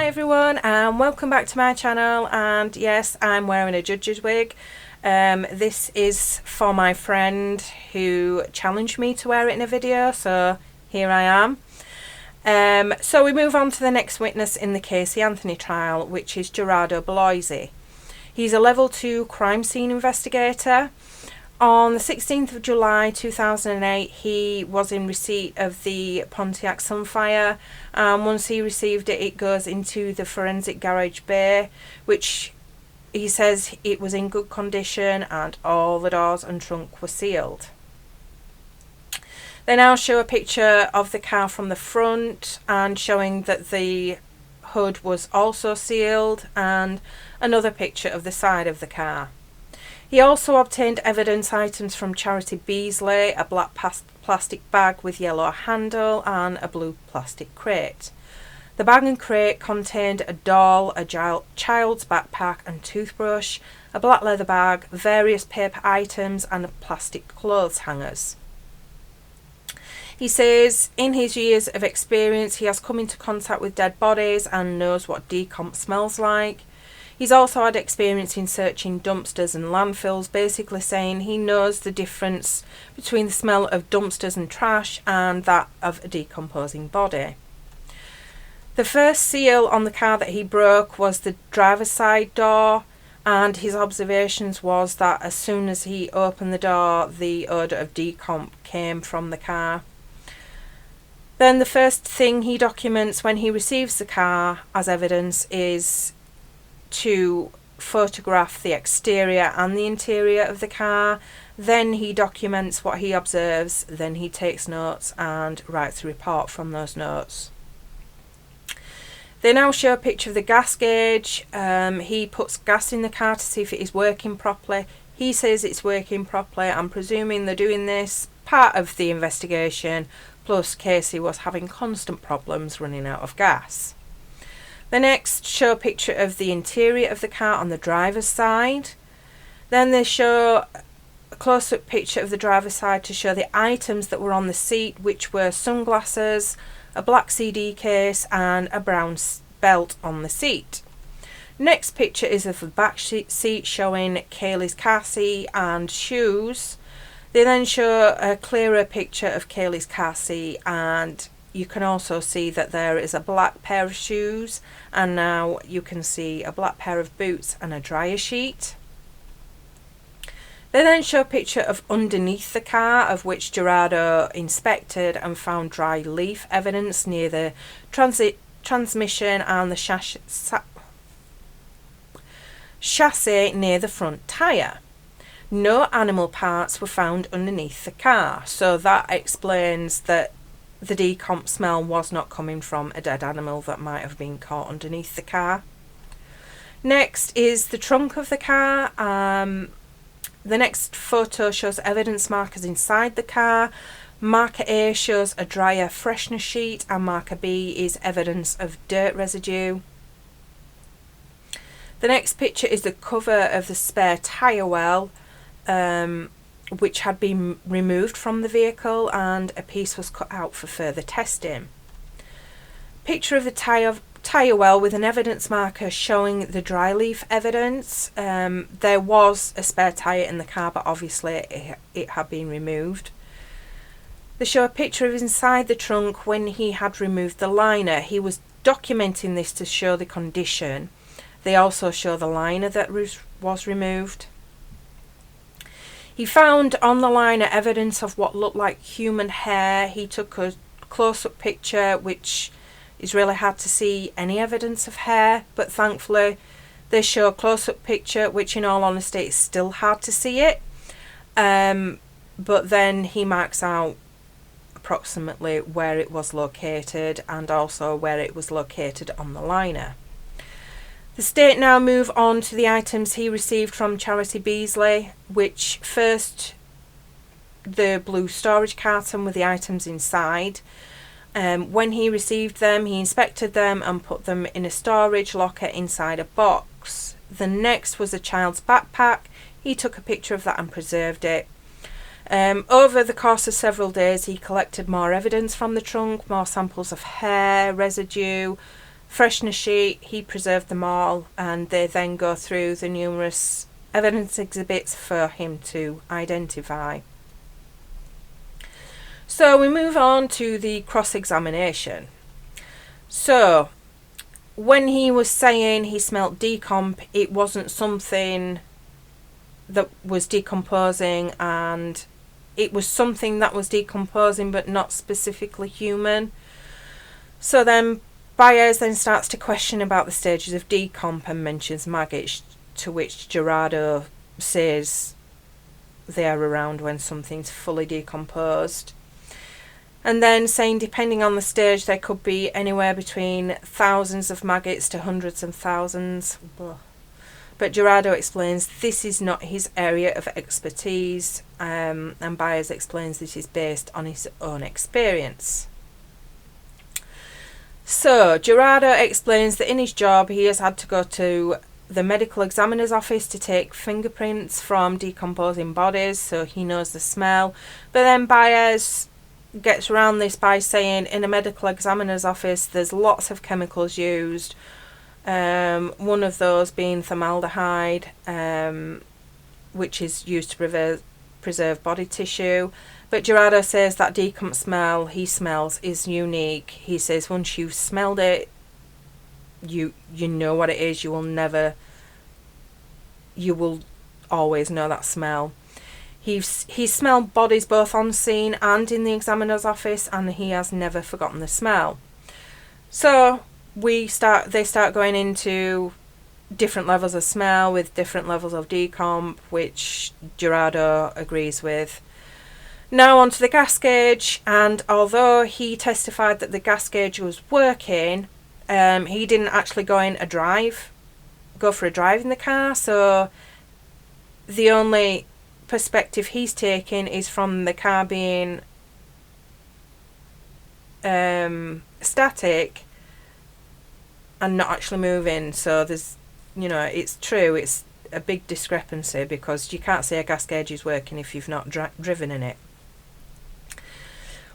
Hi everyone and welcome back to my channel, and yes, I'm wearing a judge's wig. This is for my friend who challenged me to wear it in a video, so here I am. So we move on to the next witness in the Casey Anthony trial, which is Gerardo Bloise. He's a level 2 crime scene investigator. On the 16th of July 2008, he was in receipt of the Pontiac Sunfire, and once he received it, it goes into the forensic garage bay, which he says it was in good condition and all the doors and trunk were sealed. They now show a picture of the car from the front and showing that the hood was also sealed, and another picture of the side of the car. He also obtained evidence items from Charity Beasley, a black plastic bag with yellow handle and a blue plastic crate. The bag and crate contained a doll, a child's backpack and toothbrush, a black leather bag, various paper items and plastic clothes hangers. He says in his years of experience he has come into contact with dead bodies and knows what decomp smells like. He's also had experience in searching dumpsters and landfills, basically saying he knows the difference between the smell of dumpsters and trash and that of a decomposing body. The first seal on the car that he broke was the driver's side door, and his observations was that as soon as he opened the door, the odour of decomp came from the car. Then the first thing he documents when he receives the car as evidence is to photograph the exterior and the interior of the car. Then he documents what he observes, then he takes notes and writes a report from those notes. They now show a picture of the gas gauge. He puts gas in the car to see if it is working properly. He says it's working properly. I'm presuming they're doing this part of the investigation, plus Casey was having constant problems running out of gas. The next show a picture of the interior of the car on the driver's side. Then they show a close-up picture of the driver's side to show the items that were on the seat, which were sunglasses, a black CD case and a brown belt on the seat. Next picture is of the back seat showing Kaylee's car seat and shoes. They then show a clearer picture of Kaylee's car seat, and you can also see that there is a black pair of shoes, and now you can see a black pair of boots and a dryer sheet. They then show a picture of underneath the car, of which Gerardo inspected and found dry leaf evidence near the transmission and the chassis near the front tyre. No animal parts were found underneath the car, so that explains that the decomp smell was not coming from a dead animal that might have been caught underneath the car. Next is the trunk of the car. The next photo shows evidence markers inside the car. Marker A shows a dryer freshener sheet and marker B is evidence of dirt residue. The next picture is the cover of the spare tyre well, which had been removed from the vehicle, and a piece was cut out for further testing. Picture of the tyre well with an evidence marker showing the dry leaf evidence. There was a spare tyre in the car, but obviously it had been removed. They show a picture of inside the trunk when he had removed the liner. He was documenting this to show the condition. They also show the liner that was removed. He found on the liner evidence of what looked like human hair. He took a close-up picture, which is really hard to see any evidence of hair, but thankfully they show a close-up picture, which in all honesty is still hard to see it. But then he marks out approximately where it was located and also where it was located on the liner. The state now move on to the items he received from Charity Beasley, which first the blue storage carton with the items inside. When he received them, he inspected them and put them in a storage locker inside a box. The next was a child's backpack. He took a picture of that and preserved it. Over the course of several days, he collected more evidence from the trunk, more samples of hair, residue, freshness sheet, he preserved them all, and they then go through the numerous evidence exhibits for him to identify. So we move on to the cross-examination. So when he was saying he smelt decomp, it wasn't something that was decomposing, and it was something that was decomposing but not specifically human. So then Bloise then starts to question about the stages of decomp and mentions maggots, to which Gerardo says they are around when something's fully decomposed. And then saying depending on the stage there could be anywhere between thousands of maggots to hundreds of thousands. But Gerardo explains this is not his area of expertise, and Bloise explains this is based on his own experience. So Gerardo explains that in his job he has had to go to the medical examiner's office to take fingerprints from decomposing bodies, so he knows the smell. But then Bloise gets around this by saying in a medical examiner's office there's lots of chemicals used, one of those being formaldehyde, which is used to preserve body tissue. But Gerardo says that decomp smell he smells is unique. He says once you've smelled it, you know what it is. You will always know that smell. He's smelled bodies both on scene and in the examiner's office, and he has never forgotten the smell. So they start going into different levels of smell with different levels of decomp, which Gerardo agrees with. Now onto the gas gauge, and although he testified that the gas gauge was working, he didn't actually go for a drive in the car, so the only perspective he's taking is from the car being static and not actually moving. So there's, it's true, it's a big discrepancy, because you can't say a gas gauge is working if you've not driven in it.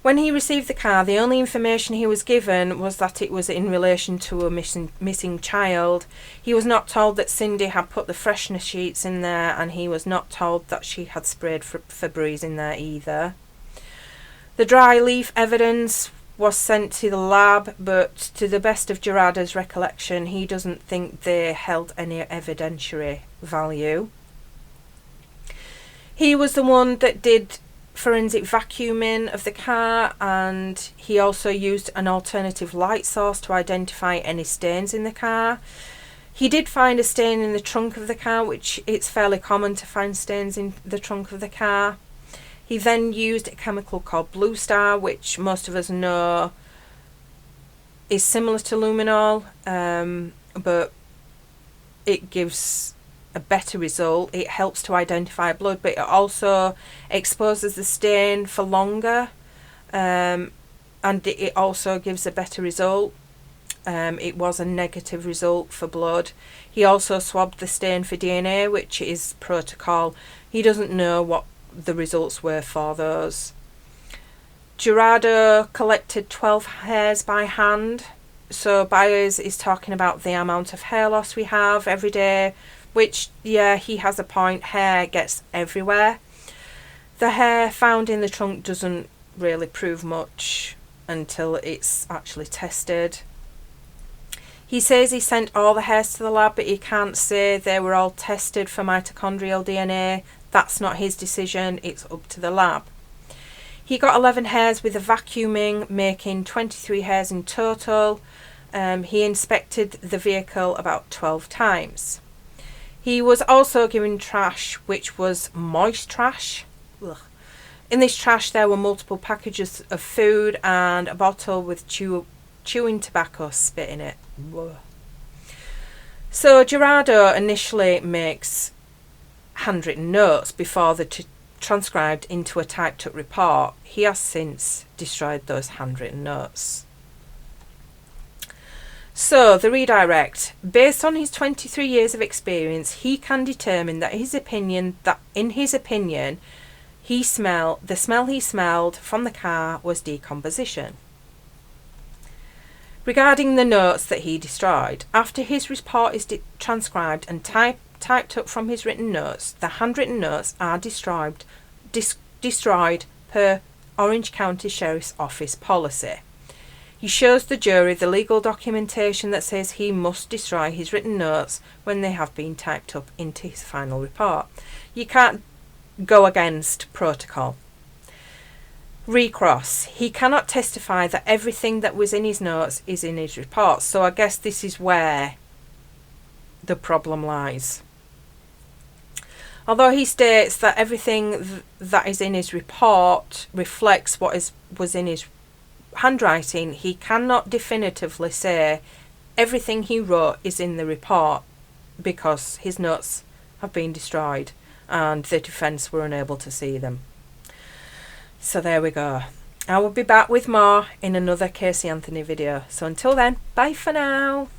When he received the car, the only information he was given was that it was in relation to a missing child. He was not told that Cindy had put the freshness sheets in there, and he was not told that she had sprayed Febreze in there either. The dry leaf evidence was sent to the lab, but to the best of Gerardo's recollection, he doesn't think they held any evidentiary value. He was the one that did forensic vacuuming of the car, and he also used an alternative light source to identify any stains in the car. He did find a stain in the trunk of the car, which it's fairly common to find stains in the trunk of the car. He then used a chemical called Blue Star, which most of us know is similar to luminol, but it gives a better result. It helps to identify blood, but it also exposes the stain for longer, and it also gives a better result. It was a negative result for blood. He also swabbed the stain for DNA, which is protocol. He doesn't know what the results were for those. Gerardo collected 12 hairs by hand. So Bloise is talking about the amount of hair loss we have every day, which, yeah, he has a point. Hair gets everywhere. The hair found in the trunk doesn't really prove much until it's actually tested. He says he sent all the hairs to the lab, but he can't say they were all tested for mitochondrial DNA. That's not his decision, it's up to the lab. He got 11 hairs with the vacuuming, making 23 hairs in total. He inspected the vehicle about 12 times. He was also given trash, which was moist trash. Ugh. In this trash there were multiple packages of food and a bottle with chewing tobacco spit in it. Ugh. So Gerardo initially makes handwritten notes before they're transcribed into a typed up report. He has since destroyed those handwritten notes. So the redirect. Based on his 23 years of experience, he can determine that in his opinion, the smell he smelled from the car was decomposition. Regarding the notes that he destroyed, after his report is transcribed and typed up from his written notes, the handwritten notes are destroyed per Orange County Sheriff's Office policy. He shows the jury the legal documentation that says he must destroy his written notes when they have been typed up into his final report. You can't go against protocol. Recross. He cannot testify that everything that was in his notes is in his report. So I guess this is where the problem lies. Although he states that everything that is in his report reflects what was in his handwriting, he cannot definitively say everything he wrote is in the report because his notes have been destroyed and the defence were unable to see them. So there we go. I will be back with more in another Casey Anthony video. So until then, bye for now.